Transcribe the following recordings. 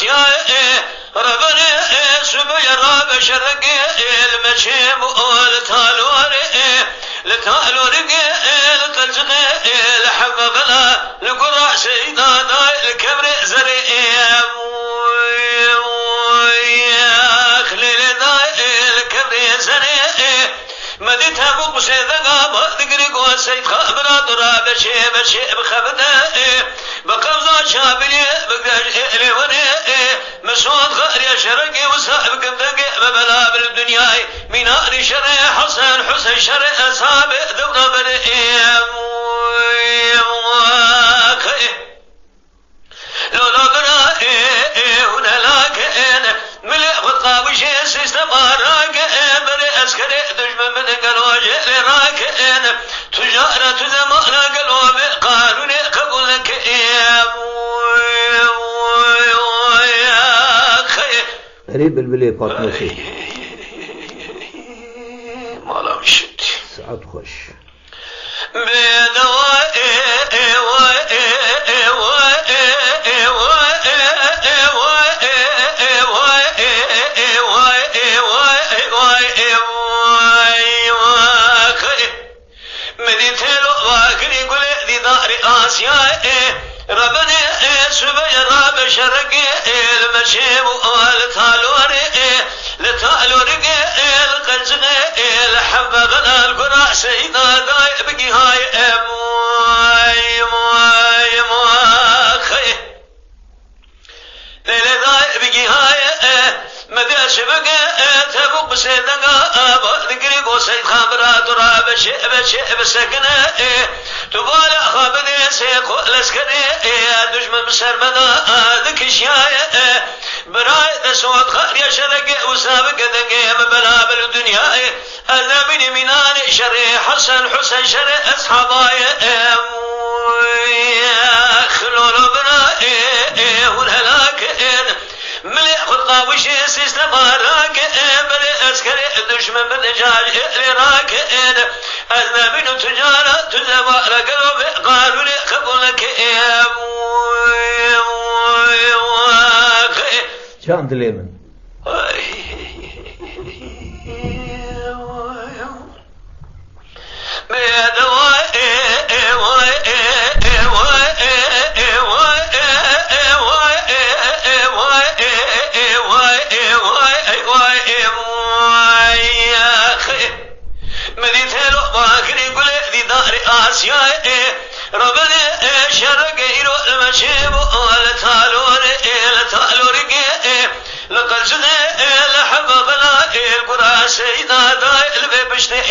آسياء ربنا سبي راب شرق المشيم والتالور لتالور القلزق الحبغلا لقرع سيدا داي الكبر زريم خليل داي الكبر زريم مديت ابو سيدنا بقرق وسيد خبر درا بشي بخبنا بقبضة شابلي بقدر لوني مسعود غير شرقي وصاحب قبضة ببلا بالدنيا من شرع حسن شرع أصحاب دورة بني لولا بنا هنا لكن ملء والقاوش استمارك بري أسكري دجمن من قلوج لراكن تجارة زمان قلوب قانون قبولك قريب البلي فاطمة مالا مشت سعد خوش ربنا سبي راب شرق المشيب والتالور لتالور القلزق الحبغ القرع سيدا داي بقي هاي ليلة داي بقي هاي مدى شبق تبوق سيدنا ذكري وسيد خبرا درا بشي بسكنه تبالا خابني سيقو لسكني دجمن مسرمنا ذك شياي براي دسوت خير يا شرق وسابق دنقي بلا بالدنيا انا من منان شري حسن شري اصحاباي خلول بنا والهلاك ملء خطاوش سيستمارك بل اسكري دشمن بالجاج راك انا من تجارة تزوار قلوب قالوا لي قبولك شان دليمن ربنا شرق يرو المشيب والتالور لقد زغي الحبب لا القرى سيدا داي البيبشتي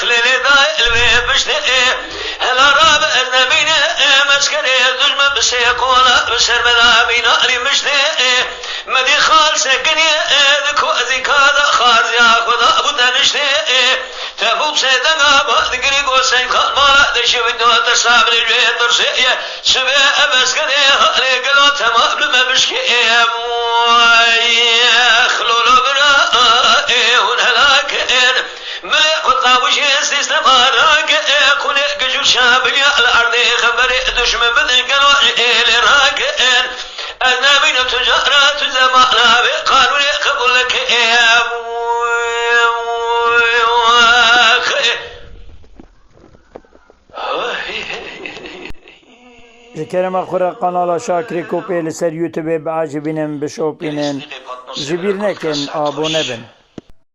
خليلي داي البيبشتي هلا راب النبين مسكري دجم بسيقولا بسر ملا بيناري مشتي مدي خال سكني ذكو ذكاذا خارج ياخذ ابو دنشتي تبوب سيدنا بذكري قوسين خال مالا دشي ودو تسابر الجوية ترسية سبي أبسكري هاري قلو تمام لما بشكي خلولو بنا ونهلاك ملك الطاوشي استمارك كوني قجل شابني الأرض خبري دشمن بدن قلو إلي راكن أنا من تجارة زمانا بقانوني قبولك جكرم خورا قنالا شاكري كوبي لسر يوتيوب بعجبينن بشوبينن جبير نكن آبونه بن